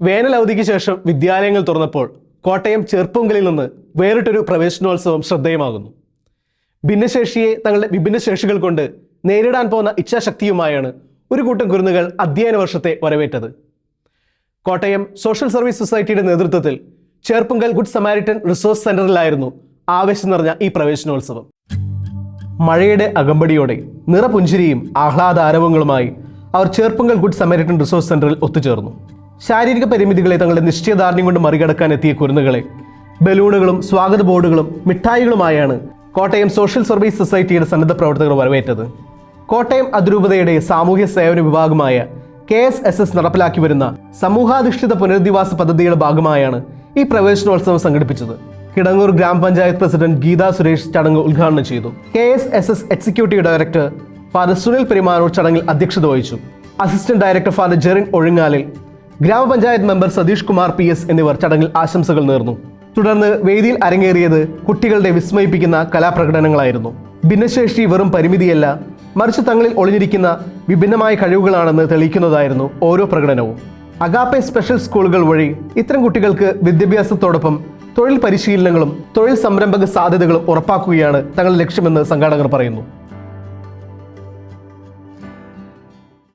വേനൽ അവധിക്ക് ശേഷം വിദ്യാലയങ്ങൾ തുറന്നപ്പോൾ കോട്ടയം ചെർപ്പുങ്കലിൽ നിന്ന് വേറിട്ടൊരു പ്രവേശനോത്സവം ശ്രദ്ധേയമാകുന്നു. ഭിന്നശേഷിയെ തങ്ങളുടെ വിഭിന്ന ശേഷികൾ കൊണ്ട് നേരിടാൻ പോകുന്ന ഇച്ഛാശക്തിയുമായാണ് ഒരു കൂട്ടം കുരുന്നുകൾ അധ്യയന വർഷത്തെ വരവേറ്റത്. കോട്ടയം സോഷ്യൽ സർവീസ് സൊസൈറ്റിയുടെ നേതൃത്വത്തിൽ ചെർപ്പുങ്കൽ ഗുഡ് സമാരിറ്റൻ റിസോഴ്സ് സെന്ററിലായിരുന്നു ആവേശം നിറഞ്ഞ ഈ പ്രവേശനോത്സവം. മഴയുടെ അകമ്പടിയോടെ നിറപുഞ്ചിരിയും ആഹ്ലാദാരവങ്ങളുമായി അവർ ചെർപ്പുങ്കൽ ഗുഡ് സമാരിറ്റൻ റിസോഴ്സ് സെന്ററിൽ ഒത്തുചേർന്നു. ശാരീരിക പരിമിതികളെ തങ്ങളുടെ നിശ്ചയദാർഢ്യം കൊണ്ട് മറികടക്കാൻ എത്തിയ കുരുന്നുകളെ ബലൂണുകളും സ്വാഗത ബോർഡുകളും മിഠായികളുമായാണ് കോട്ടയം സോഷ്യൽ സർവീസ് സൊസൈറ്റിയുടെ സന്നദ്ധ പ്രവർത്തകർ വരവേറ്റത്. കോട്ടയം അതിരൂപതയുടെ സാമൂഹ്യ സേവന വിഭാഗമായ KSSS നടപ്പിലാക്കി വരുന്ന സമൂഹാധിഷ്ഠിത പുനരധിവാസ പദ്ധതിയുടെ ഭാഗമായാണ് ഈ പ്രവേശനോത്സവം സംഘടിപ്പിച്ചത്. കിടങ്ങൂർ ഗ്രാമപഞ്ചായത്ത് പ്രസിഡന്റ് ഗീത സുരേഷ് ചടങ്ങ് ഉദ്ഘാടനം ചെയ്തു. KSSS executive director father Sunil Perumanoor ചടങ്ങിൽ അധ്യക്ഷത വഹിച്ചു. Assistant director father Jerin Ozhungalil, ഗ്രാമപഞ്ചായത്ത് മെമ്പർ സതീഷ് കുമാർ PS എന്നിവർ ചടങ്ങിൽ ആശംസകൾ നേർന്നു. തുടർന്ന് വേദിയിൽ അരങ്ങേറിയത് കുട്ടികളുടെ വിസ്മയിപ്പിക്കുന്ന കലാപ്രകടനങ്ങളായിരുന്നു. ഭിന്നശേഷി വെറും പരിമിതിയല്ല, മറിച്ച് തങ്ങളിൽ ഒളിഞ്ഞിരിക്കുന്ന വിഭിന്നമായ കഴിവുകളാണെന്ന് തെളിയിക്കുന്നതായിരുന്നു ഓരോ പ്രകടനവും. അഗാപ്പെ സ്പെഷ്യൽ സ്കൂളുകൾ വഴി ഇത്തരം കുട്ടികൾക്ക് വിദ്യാഭ്യാസത്തോടൊപ്പം തൊഴിൽ പരിശീലനങ്ങളും തൊഴിൽ സംരംഭക സാധ്യതകളും ഉറപ്പാക്കുകയാണ് തങ്ങളുടെ ലക്ഷ്യമെന്ന് സംഘാടകർ പറയുന്നു.